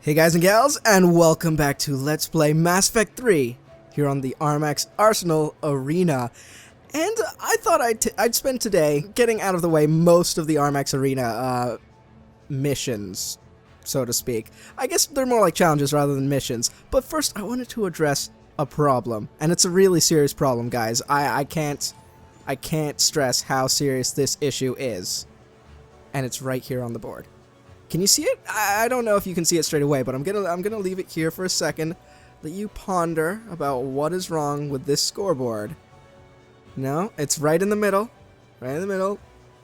Hey guys and gals, and welcome back to Let's Play Mass Effect 3 here on the Armax Arena. And I thought I'd spend today getting out of the way most of the Armax Arena missions, so to speak. I guess they're more like challenges rather than missions. But first, I wanted to address a problem, and it's a really serious problem, guys. I can't stress how serious this issue is, and it's right here on the board. Can you see it? I don't know if you can see it straight away, but I'm gonna leave it here for a second. Let you ponder about what is wrong with this scoreboard. No, it's right in the middle. Right in the middle.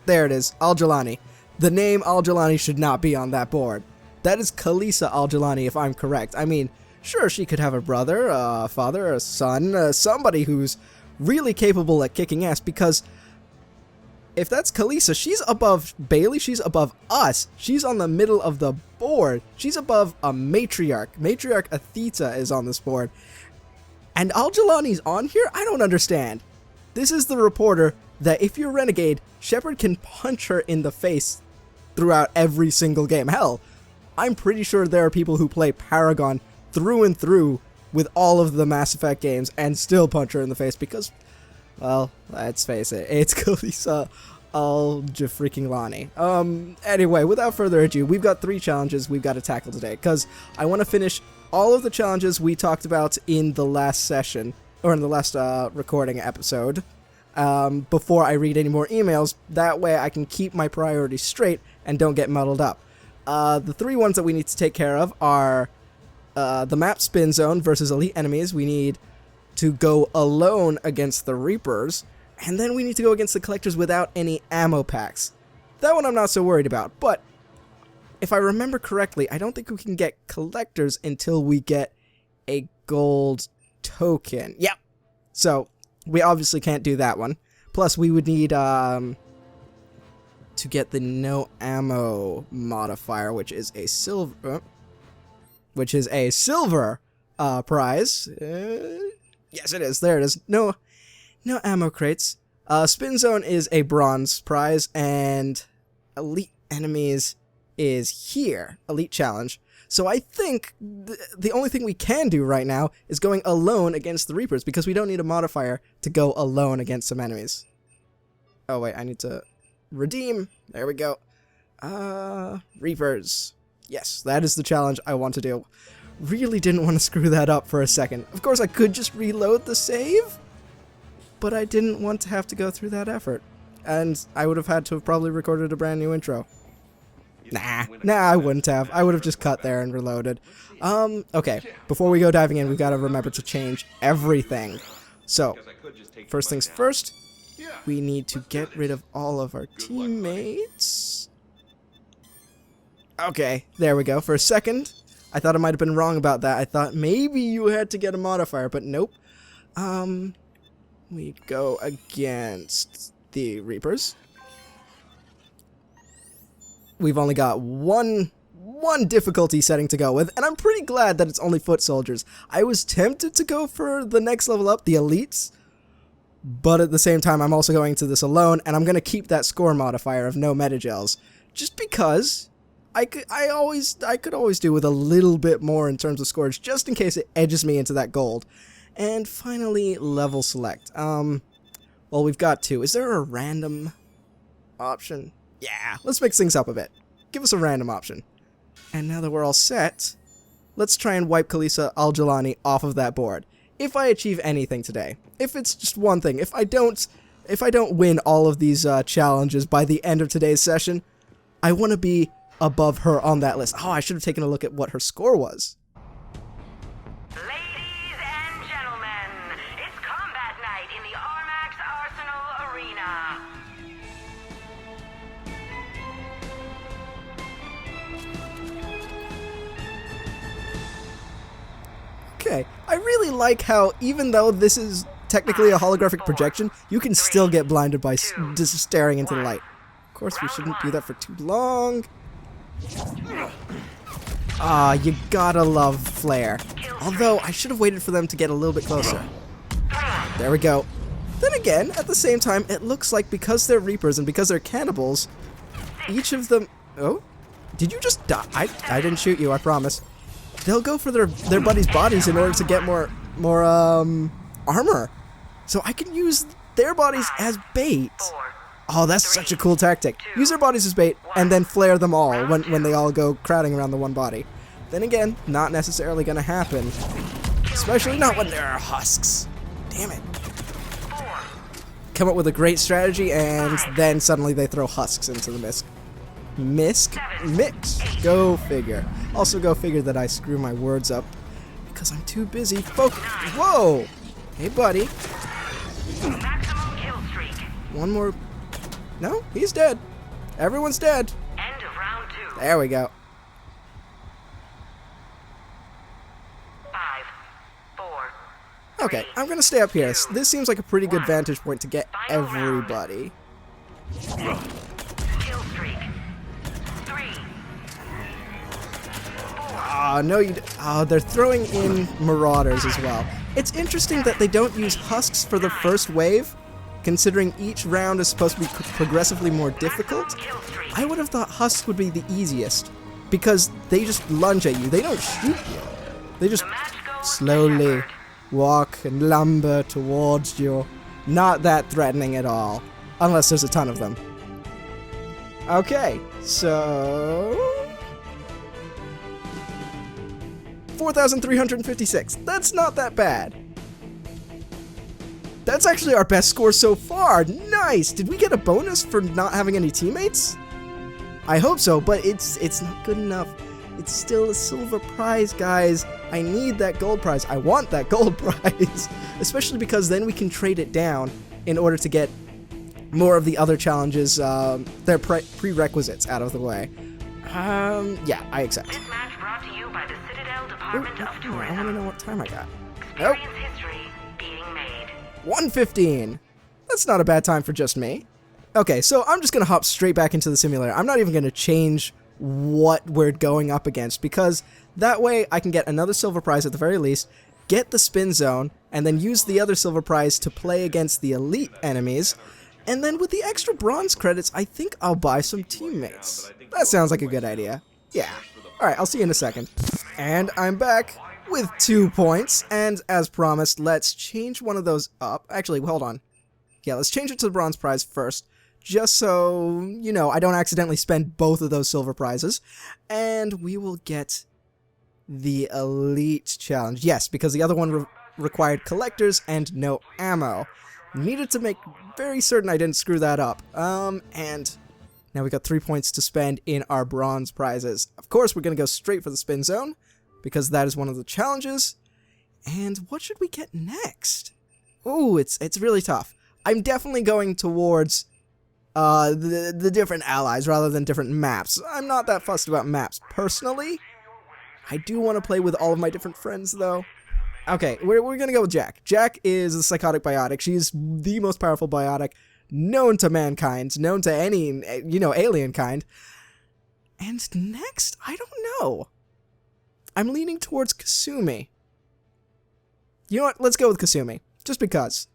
There it is. Al-Jalani. The name Al-Jalani should not be on that board. That is Khalisah Al-Jalani, if I'm correct. I mean, sure, she could have a brother, a father, a son, somebody who's really capable at kicking ass, because if that's Khalisah, she's above Bailey, she's above us. She's on the middle of the board. She's above a matriarch. Matriarch Athita is on this board. And Al-Jalani's on here? I don't understand. This is the reporter that if you're Renegade, Shepard can punch her in the face throughout every single game. Hell, I'm pretty sure there are people who play Paragon through and through with all of the Mass Effect games and still punch her in the face because, well, let's face it, it's Khalisah Al-Jalani. Anyway, without further ado, we've got 3 challenges we've got to tackle today, because I want to finish all of the challenges we talked about in the last session, or in the last recording episode, before I read any more emails. That way I can keep my priorities straight and don't get muddled up. The 3 ones that we need to take care of are the map spin zone versus elite enemies. We need to go alone against the Reapers, and then we need to go against the Collectors without any ammo packs. That one I'm not so worried about, but if I remember correctly, I don't think we can get Collectors until we get a gold token. Yep. So we obviously can't do that one. Plus, we would need to get the no ammo modifier, which is a silver prize. Yes, it is. There it is. No ammo crates. Spin zone is a bronze prize, and elite enemies is here. Elite challenge. So I think the only thing we can do right now is going alone against the Reapers, because we don't need a modifier to go alone against some enemies. Oh wait, I need to redeem. There we go. Reapers. Yes, that is the challenge I want to do. Really didn't want to screw that up for a second. Of course, I could just reload the save, but I didn't want to have to go through that effort. And I would have had to have probably recorded a brand new intro. Nah, I wouldn't have. I would have just cut there and reloaded. Okay, before we go diving in, we've got to remember to change everything. So, first things first, we need to get rid of all of our teammates. Okay, there we go. For a second, I thought I might have been wrong about that. I thought maybe you had to get a modifier, but nope. We go against the Reapers. We've only got one difficulty setting to go with, and I'm pretty glad that it's only foot soldiers. I was tempted to go for the next level up, the elites, but at the same time, I'm also going to this alone, and I'm going to keep that score modifier of no metagels, just because I could always do with a little bit more in terms of scores, just in case it edges me into that gold. And finally, level select. Well, we've got 2. Is there a random option? Yeah, let's mix things up a bit. Give us a random option. And now that we're all set, let's try and wipe Khalisah Al-Jalani off of that board. If I achieve anything today, if it's just one thing, if I don't win all of these challenges by the end of today's session, I want to be above her on that list. Oh, I should have taken a look at what her score was. Ladies and gentlemen, it's combat night in the Armax Arena. Okay, I really like how, even though this is technically a holographic projection, you can still get blinded by just staring into the light. Of course, we shouldn't do that for too long. Ah, you gotta love Flare. Although, I should have waited for them to get a little bit closer. There we go. Then again, at the same time, it looks like because they're Reapers and because they're cannibals, each of them... Oh? Did you just die? I didn't shoot you, I promise. they'll go for their buddies' bodies in order to get more armor. So I can use their bodies as bait. Oh, that's such a cool tactic. Use their bodies as bait and then flare them all when they all go crowding around the one body. Then again, not necessarily going to happen. Especially not when there are husks. Damn it. Come up with a great strategy and then suddenly they throw husks into the mix. Go figure. Also go figure that I screw my words up because I'm too busy focused. Whoa! Hey, buddy. One more. No, he's dead. Everyone's dead. End of round 2. There we go. 5, 4. Okay, I'm gonna stay up here. This seems like a pretty good vantage point to get everybody. Kill streak. 3. Oh, no, they're throwing in marauders as well. It's interesting that they don't use husks for the first wave, considering each round is supposed to be progressively more difficult. I would have thought husks would be the easiest, because they just lunge at you. They don't shoot you. They just slowly walk and lumber towards you. Not that threatening at all, unless there's a ton of them. Okay, so 4,356. That's not that bad. That's actually our best score so far. Nice! Did we get a bonus for not having any teammates? I hope so, but it's not good enough. It's still a silver prize, guys. I need that gold prize. I want that gold prize. Especially because then we can trade it down in order to get more of the other challenges, their prerequisites out of the way. Yeah, I accept. This match brought to you by the Citadel Department of Tourism. I want to know what time I got. Nope. Experience history being made. 1:15. That's not a bad time for just me. Okay, so I'm just going to hop straight back into the simulator. I'm not even going to change what we're going up against, because that way I can get another silver prize at the very least, get the spin zone, and then use the other silver prize to play against the elite enemies. And then with the extra bronze credits, I think I'll buy some teammates. That sounds like a good idea. Yeah. Alright, I'll see you in a second. And I'm back with 2 points, and as promised, let's change one of those up. Actually, hold on. Yeah, let's change it to the bronze prize first, just so, you know, I don't accidentally spend both of those silver prizes. And we will get the elite challenge. Yes, because the other one required collectors and no ammo. Needed to make very certain I didn't screw that up. And now we got 3 points to spend in our bronze prizes. Of course, we're going to go straight for the spin zone, because that is one of the challenges. And what should we get next? Ooh, it's really tough. I'm definitely going towards the different allies rather than different maps. I'm not that fussed about maps personally. I do want to play with all of my different friends, though. Okay, we're going to go with Jack. Jack is a psychotic biotic. She's the most powerful biotic known to mankind, known to any, you know, alien kind. And next, I don't know. I'm leaning towards Kasumi. You know what? Let's go with Kasumi. Just because.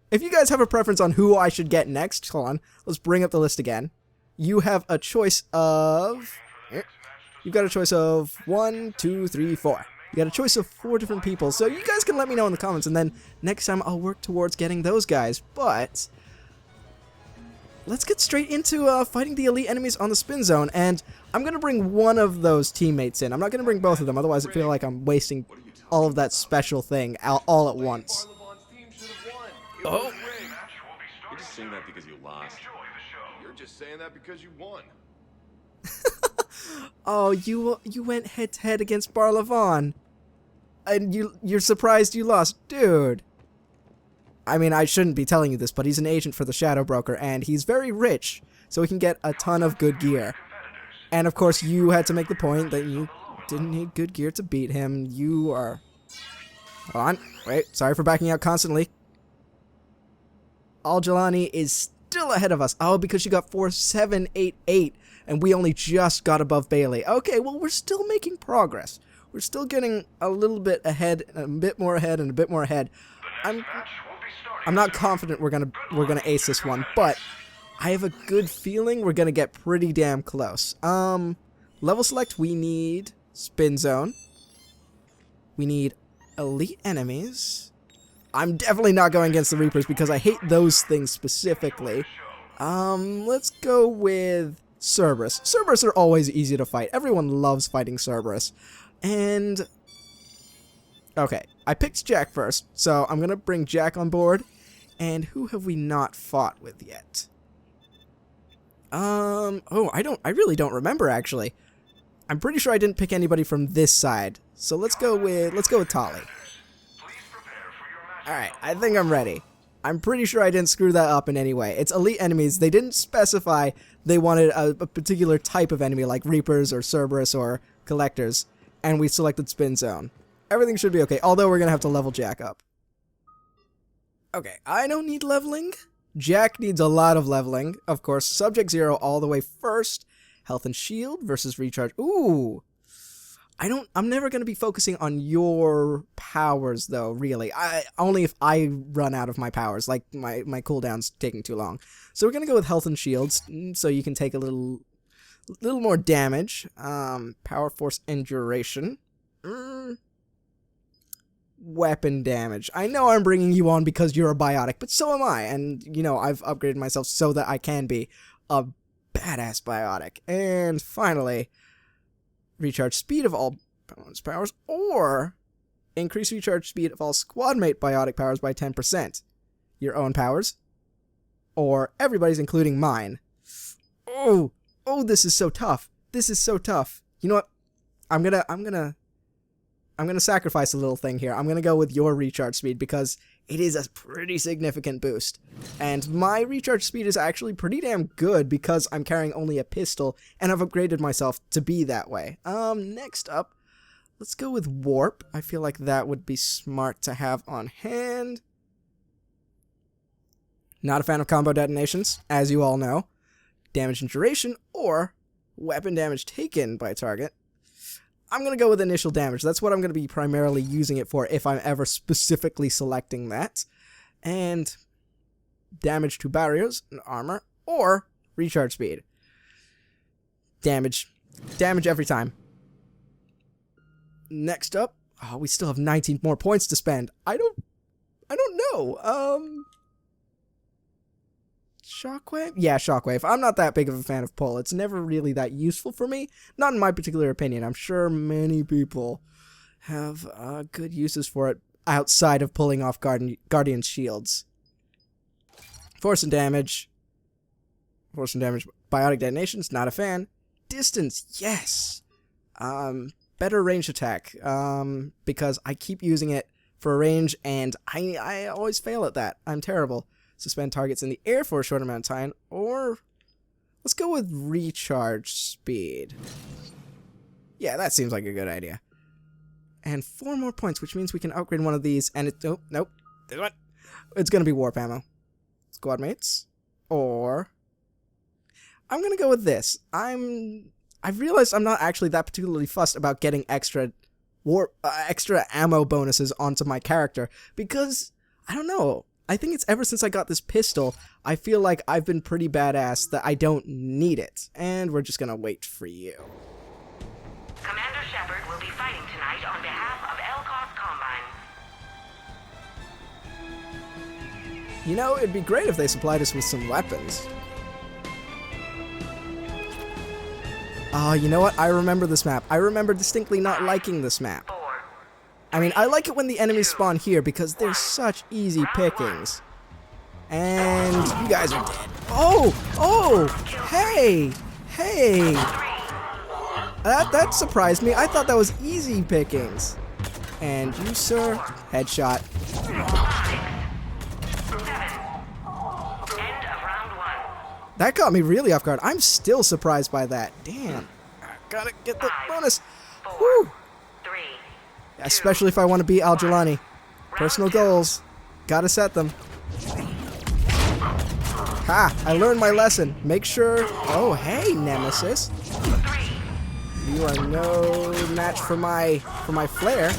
If you guys have a preference on who I should get next, hold on. Let's bring up the list again. You have a choice of... You've got a choice of 1, 2, 3, 4. You got a choice of 4 different people. So you guys can let me know in the comments, and then next time I'll work towards getting those guys. But let's get straight into fighting the elite enemies on the spin zone. And I'm going to bring one of those teammates in. I'm not going to bring both of them, otherwise I feel like I'm wasting all of that special thing all at once. Oh! You're just saying that because you lost. You're just saying that because you won. Oh, you went head-to-head against Barlavon. And you're surprised you lost. Dude. I mean, I shouldn't be telling you this, but he's an agent for the Shadow Broker, and he's very rich, so he can get a ton of good gear. And of course, you had to make the point that you didn't need good gear to beat him. You are... Hold on. Wait, sorry for backing out constantly. Al-Jalani is still ahead of us. Oh, because she got 4788, and we only just got above Bailey. Okay, well, we're still making progress. We're still getting a little bit ahead, a bit more ahead, and a bit more ahead. I'm not confident we're gonna ace this one, but I have a good feeling we're gonna get pretty damn close. Level select, we need spin zone. We need elite enemies. I'm definitely not going against the Reapers because I hate those things specifically. Let's go with Cerberus. Cerberus are always easy to fight. Everyone loves fighting Cerberus. And okay, I picked Jack first, so I'm gonna bring Jack on board. And who have we not fought with yet? Oh, I really don't remember actually. I'm pretty sure I didn't pick anybody from this side. So let's go with Tali. Alright, I think I'm ready. I'm pretty sure I didn't screw that up in any way. It's elite enemies. They didn't specify they wanted a particular type of enemy like Reapers or Cerberus or Collectors. And we selected Spin Zone. Everything should be okay, although we're gonna have to level Jack up. Okay, I don't need leveling. Jack needs a lot of leveling. Of course, Subject 0 all the way first. Health and Shield versus Recharge. Ooh! I'm never going to be focusing on your powers, though, really. Only if I run out of my powers, like my cooldown's taking too long. So we're going to go with Health and Shields, so you can take a little more damage. Power, Force, and Duration. Weapon damage. I know I'm bringing you on because you're a biotic, but so am I. And, you know, I've upgraded myself so that I can be a badass biotic. And finally, recharge speed of all bonus powers, or increase recharge speed of all squad mate biotic powers by 10%. Your own powers, or everybody's, including mine. Oh, this is so tough. This is so tough. You know what? I'm gonna sacrifice a little thing here. I'm gonna go with your recharge speed because it is a pretty significant boost. And my recharge speed is actually pretty damn good because I'm carrying only a pistol and I've upgraded myself to be that way. Next up, let's go with Warp. I feel like that would be smart to have on hand. Not a fan of combo detonations, as you all know. Damage and duration, or weapon damage taken by target. I'm going to go with initial damage. That's what I'm going to be primarily using it for if I'm ever specifically selecting that. And damage to barriers and armor, or recharge speed. Damage every time. Next up, we still have 19 more points to spend. I don't know. Shockwave? Yeah, Shockwave. I'm not that big of a fan of Pull. It's never really that useful for me. Not in my particular opinion. I'm sure many people have good uses for it outside of pulling off Guardian's shields. Force and damage. Biotic detonations, not a fan. Distance, yes. Better range attack. Because I keep using it for range and I always fail at that. I'm terrible. Suspend targets in the air for a short amount of time, or let's go with recharge speed. Yeah, that seems like a good idea. And 4 more points, which means we can upgrade one of these, and nope. It's gonna be warp ammo. Squad mates, or I'm gonna go with this. I've realized I'm not actually that particularly fussed about getting extra ammo bonuses onto my character because I don't know. I think it's ever since I got this pistol, I feel like I've been pretty badass that I don't need it. And we're just gonna wait for you. Commander Shepard will be fighting tonight on behalf of Elcos Combine. You know, it'd be great if they supplied us with some weapons. You know what? I remember this map. I remember distinctly not liking this map. I mean, I like it when the enemies spawn here because they're such easy pickings. And you guys are dead. Oh, hey. That surprised me. I thought that was easy pickings. And you, sir, headshot. 5, 7. End of round 1. That caught me really off guard. I'm still surprised by that. Damn. I gotta get the bonus. Whew. Especially if I want to beat Al-Jelani. Personal goals. Gotta set them. Ha! I learned my lesson. Make sure... Oh, hey, Nemesis. You are no match for my flare.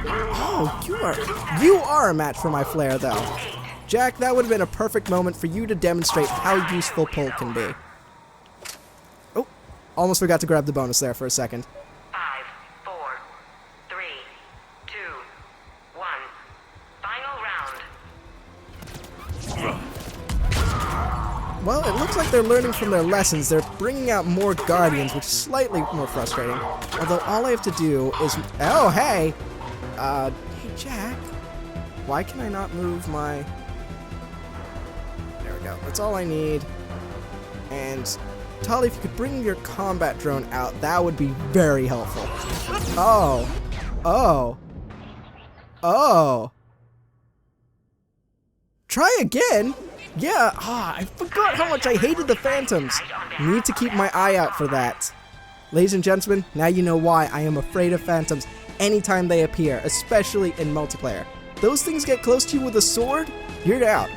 Oh, you are a match for my flare, though. Jack, that would have been a perfect moment for you to demonstrate how useful pull can be. Oh, almost forgot to grab the bonus there for a second. 5, Well, it looks like they're learning from their lessons. They're bringing out more Guardians, which is slightly more frustrating. Although all I have to do is... Oh, hey! Hey, Jack. Why can I not move my... There we go. That's all I need. And, Tali, if you could bring your combat drone out, that would be very helpful. Oh. Oh. Oh. Try again? Yeah, I forgot how much I hated the Phantoms. Need to keep my eye out for that. Ladies and gentlemen, now you know why I am afraid of Phantoms anytime they appear, especially in multiplayer. Those things get close to you with a sword, you're out.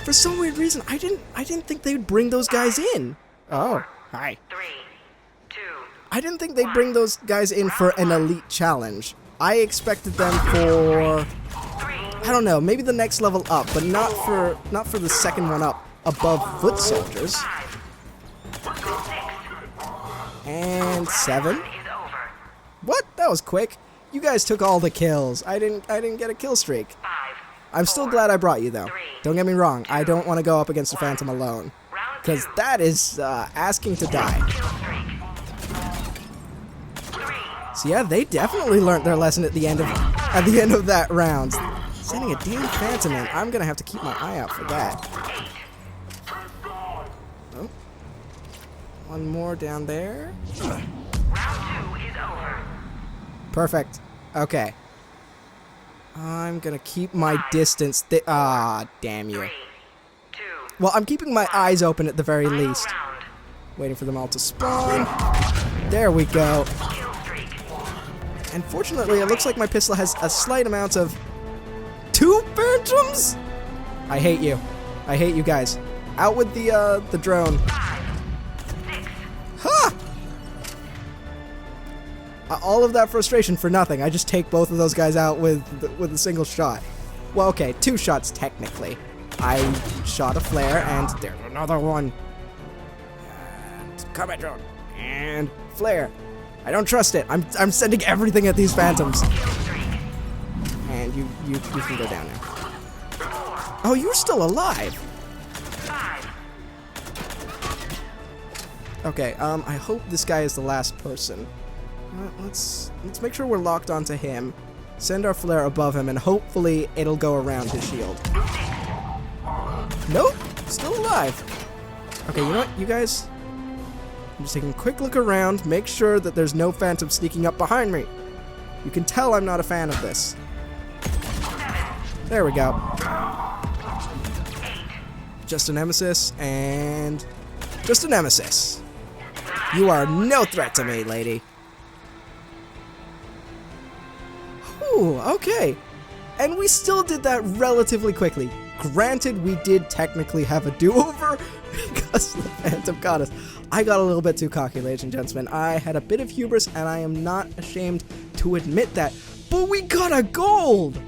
For some weird reason, I didn't think they would bring those guys in. Oh, hi. 3, 2. I didn't think they'd bring those guys in for an elite challenge. I expected them for... I don't know, maybe the next level up, but not for the second one up above foot soldiers. And 7. What? That was quick. You guys took all the kills. I didn't get a kill streak. I'm still glad I brought you though. Don't get me wrong, I don't want to go up against a Phantom alone, because that is asking to die. So yeah, they definitely learned their lesson at the end of that round. Sending a damn Phantom in. I'm gonna have to keep my eye out for that. Oh. One more down there. Perfect. Okay. I'm gonna keep my distance. Damn you. Well, I'm keeping my eyes open at the very least. Waiting for them all to spawn. There we go. And fortunately, it looks like my pistol has a slight amount of... 2 Phantoms? I hate you. I hate you guys. Out with the drone. Ha! All of that frustration for nothing. I just take both of those guys out with a single shot. Well, okay, 2 shots technically. I shot a flare, and there's another one. And combat drone. And flare. I don't trust it. I'm sending everything at these Phantoms. And you can go down now. Oh, you're still alive. Okay, I hope this guy is the last person. Let's make sure we're locked onto him. Send our flare above him, and hopefully it'll go around his shield. Nope, still alive. Okay, you know what, you guys? I'm just taking a quick look around, make sure that there's no Phantom sneaking up behind me. You can tell I'm not a fan of this. There we go. Just a nemesis, and just a nemesis. You are no threat to me, lady. Ooh, okay. And we still did that relatively quickly. Granted, we did technically have a do-over because the Phantom got us. I got a little bit too cocky, ladies and gentlemen. I had a bit of hubris, and I am not ashamed to admit that. But we got a gold!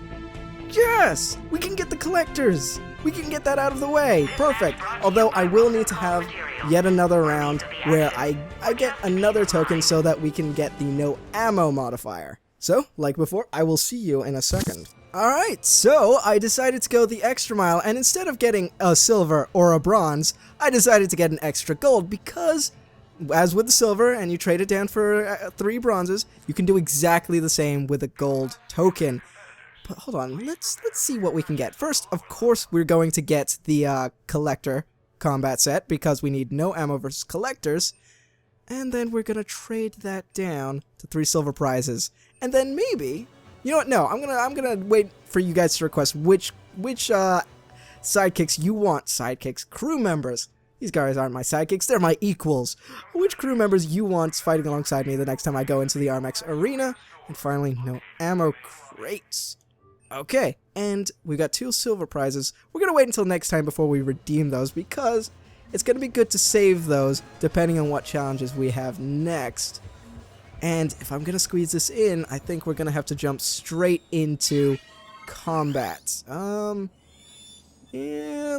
Yes! We can get the collectors! We can get that out of the way. Perfect. Although I will need to have yet another round where I get another token so that we can get the no ammo modifier. So, like before, I will see you in a second. Alright, so I decided to go the extra mile, and instead of getting a silver or a bronze, I decided to get an extra gold because, as with the silver, and you trade it down for 3 bronzes, you can do exactly the same with a gold token. But hold on, let's see what we can get. First, of course, we're going to get the collector combat set because we need no ammo versus collectors. And then we're gonna trade that down to 3 silver prizes. And then maybe, you know what? No, I'm gonna wait for you guys to request which sidekicks you want. Sidekicks, crew members. These guys aren't my sidekicks; they're my equals. Which crew members you want fighting alongside me the next time I go into the Armax Arena? And finally, no ammo crates. Okay, and we got 2 silver prizes. We're gonna wait until next time before we redeem those because it's gonna be good to save those depending on what challenges we have next. And if I'm gonna squeeze this in, I think we're gonna have to jump straight into combat. Yeah,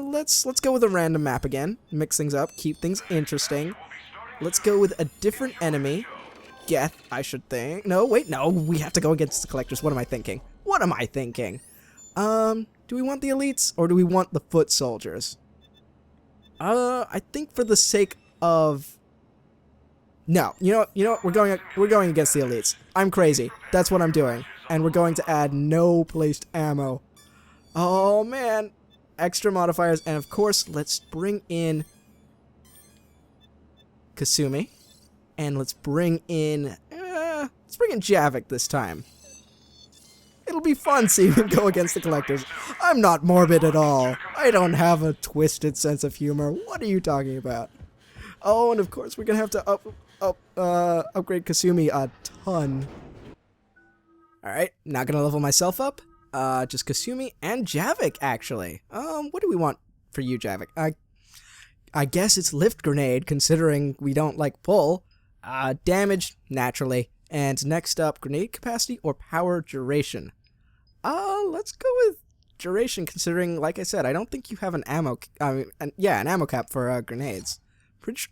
let's go with a random map again. Mix things up, keep things interesting. Let's go with a different enemy. Geth, I should think. No, wait, no, we have to go against the collectors. What am I thinking? What am I thinking? Do we want the elites or do we want the foot soldiers? I think for the sake of... No, you know what? We're going against the elites. I'm crazy. That's what I'm doing. And we're going to add no placed ammo. Oh man, extra modifiers, and of course, let's bring in Kasumi, and let's bring in Javik this time. It'll be fun seeing him go against the collectors. I'm not morbid at all. I don't have a twisted sense of humor. What are you talking about? Oh, and of course, we're gonna have to upgrade Kasumi a ton. Alright, not gonna level myself up. Just Kasumi and Javik, actually. What do we want for you, Javik? I guess it's lift grenade, considering we don't like pull. Damage, naturally. And next up, grenade capacity or power duration. Let's go with duration, considering, like I said, I don't think you have an ammo, an ammo cap for grenades.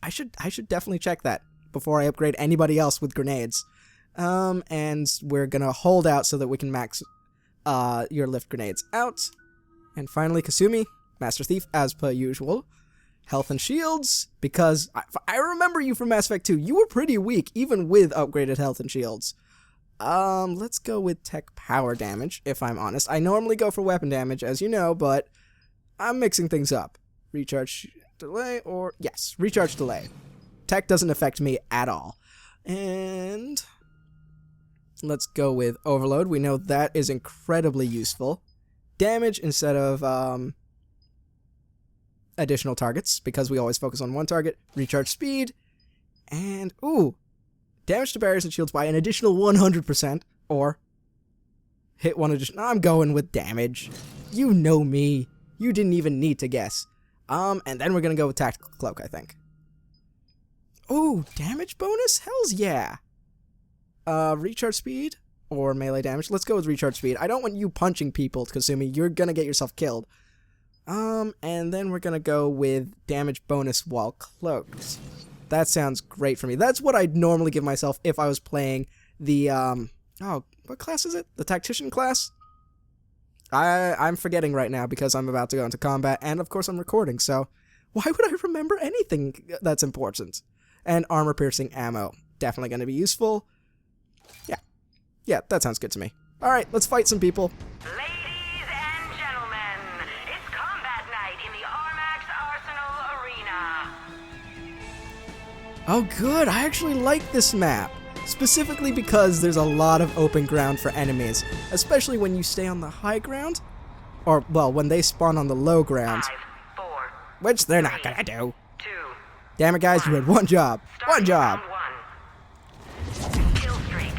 I should definitely check that before I upgrade anybody else with grenades. And we're gonna hold out so that we can max your lift grenades out. And finally, Kasumi, Master Thief, as per usual. Health and shields, because I remember you from Mass Effect 2. You were pretty weak, even with upgraded health and shields. Let's go with tech power damage, if I'm honest. I normally go for weapon damage, as you know, but I'm mixing things up. Recharge delay, or... Yes, recharge delay. Tech doesn't affect me at all. And... let's go with overload. We know that is incredibly useful. Damage instead of additional targets, because we always focus on one target. Recharge speed. And, ooh, damage to barriers and shields by an additional 100%. Or hit one additional... I'm going with damage. You know me. You didn't even need to guess. And then we're going to go with tactical cloak, I think. Ooh, damage bonus? Hells yeah. Recharge speed or melee damage? Let's go with recharge speed. I don't want you punching people, Kasumi. You're gonna get yourself killed. And then we're gonna go with damage bonus while cloaked. That sounds great for me. That's what I'd normally give myself if I was playing the, what class is it? The tactician class? I'm forgetting right now because I'm about to go into combat, and of course I'm recording, so why would I remember anything that's important? And armor-piercing ammo. Definitely gonna be useful. Yeah, that sounds good to me. Alright, let's fight some people. Ladies and gentlemen, it's combat night in the Armax Arena. Oh good, I actually like this map. Specifically because there's a lot of open ground for enemies. Especially when you stay on the high ground. Or, well, when they spawn on the low ground. 5, 4, which they're not gonna do. 2. Damn it guys, you had one job. One job! Round 1. Kill streak.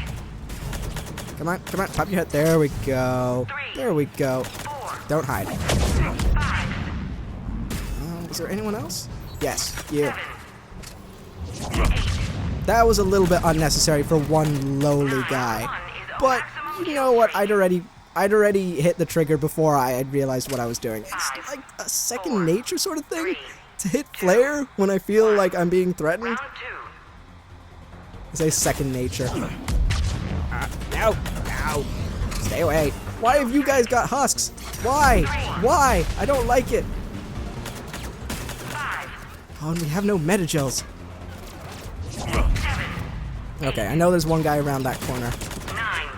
Come on, pop your head. There we go. 3, There we go. 4, Don't hide. 5, Is there anyone else? Yes, you. 7, 8. That was a little bit unnecessary for one lowly guy. But, you know what, I'd already hit the trigger before I had realized what I was doing. It's like a second nature sort of thing to hit flare when I feel like I'm being threatened. Round 2. I say second nature. No! Stay away. Why have you guys got husks? Why? Why? I don't like it. 5, Oh, and we have no metagels. 7, Okay, I know there's one guy around that corner. 9.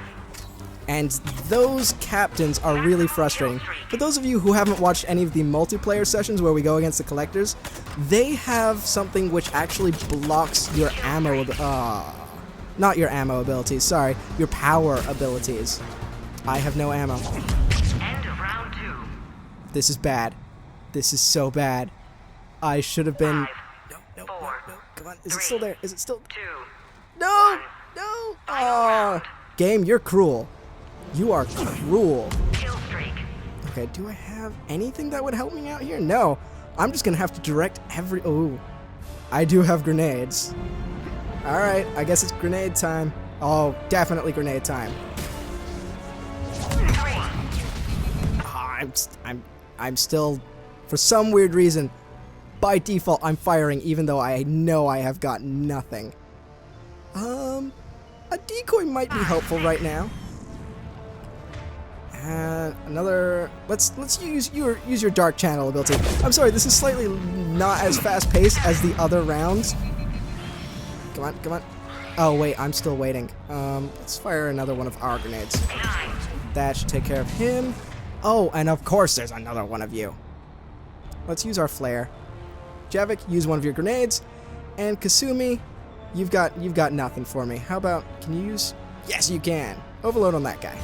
And those captains are really frustrating. For those of you who haven't watched any of the multiplayer sessions where we go against the collectors, they have something which actually blocks your ammo. Not your ammo abilities, sorry. Your power abilities. I have no ammo. End of round 2. This is bad. This is so bad. I should have been... 5, No. 4, Come on, is it still there? Is it still... 2. No! Oh, game, you're cruel. You are cruel. Kill streak. Okay, do I have anything that would help me out here? No. I'm just gonna have to direct every... Oh. I do have grenades. Alright, I guess it's grenade time. Oh, definitely grenade time. 3. Oh, I'm still... For some weird reason, by default, I'm firing even though I know I have got nothing. A decoy might be helpful right now. And another... Let's use your dark channel ability. I'm sorry, this is slightly not as fast-paced as the other rounds. Come on, come on. Oh, wait, I'm still waiting. Let's fire another one of our grenades. That should take care of him. Oh, and of course there's another one of you. Let's use our flare. Javik, use one of your grenades. And Kasumi, you've got nothing for me. How about, can you use... Yes, you can. Overload on that guy.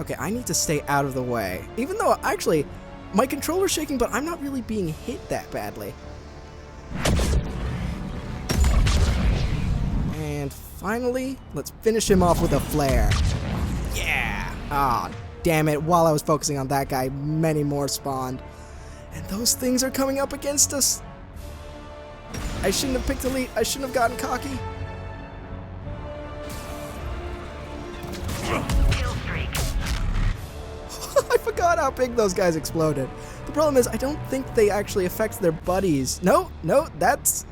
Okay, I need to stay out of the way. Even though, actually, my controller's shaking, but I'm not really being hit that badly. And finally, let's finish him off with a flare. Yeah! Ah, damn it. While I was focusing on that guy, many more spawned. And those things are coming up against us. I shouldn't have picked Elite. I shouldn't have gotten cocky. I forgot how big those guys exploded. The problem is, I don't think they actually affect their buddies. No, that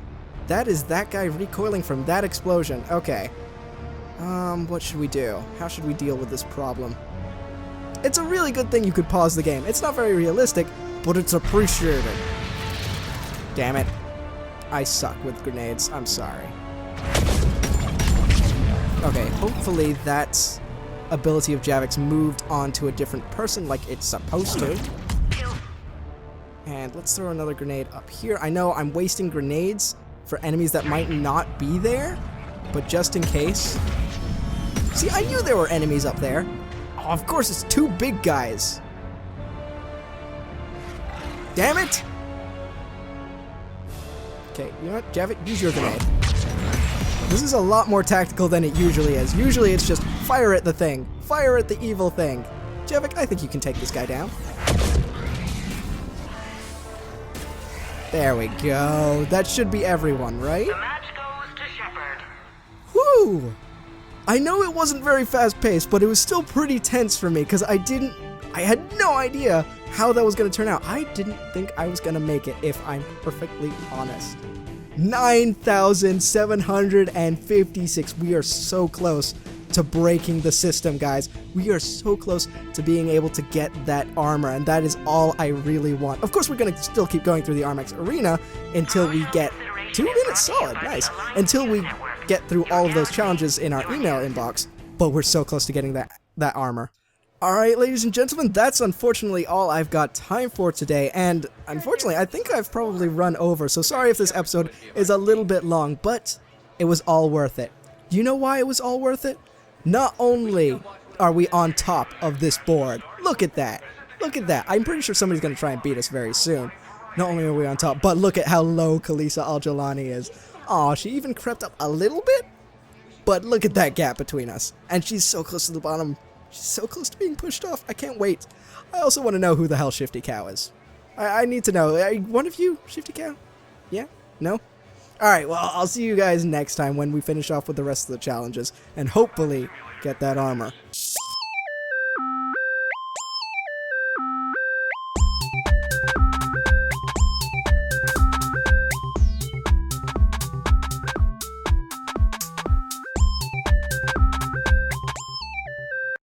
is that guy recoiling from that explosion. Okay. What should we do? How should we deal with this problem? It's a really good thing you could pause the game. It's not very realistic, but it's appreciated. Damn it. I suck with grenades. I'm sorry. Okay, hopefully that ability of Javik's moved on to a different person like it's supposed to. And let's throw another grenade up here. I know I'm wasting grenades for enemies that might not be there, but just in case. See, I knew there were enemies up there. Oh, of course, it's two big guys. Damn it! Okay, you know what, Javik, use your grenade. This is a lot more tactical than it usually is. Usually it's just fire at the thing. Fire at the evil thing. Javik, I think you can take this guy down. There we go. That should be everyone, right? The match goes to Shepard. Woo! I know it wasn't very fast-paced, but it was still pretty tense for me because I had no idea how that was going to turn out. I didn't think I was going to make it, if I'm perfectly honest. 9,756. We are so close to breaking the system, guys. We are so close to being able to get that armor, and that is all I really want. Of course, we're going to still keep going through the Armax Arena until we get 2 minutes solid. Nice. Until we get through all of those challenges in our email inbox, but we're so close to getting that armor. Alright, ladies and gentlemen, that's unfortunately all I've got time for today, and unfortunately, I think I've probably run over, so sorry if this episode is a little bit long, but it was all worth it. Do you know why it was all worth it? Not only are we on top of this board, look at that, I'm pretty sure somebody's going to try and beat us very soon. Not only are we on top, but look at how low Khaleesa Al-Jalani is. Aw, she even crept up a little bit, but look at that gap between us, and she's so close to the bottom. She's so close to being pushed off. I can't wait. I also want to know who the hell Shifty Cow is. I need to know. One of you, Shifty Cow? Yeah? No? Alright, well, I'll see you guys next time when we finish off with the rest of the challenges and hopefully get that armor.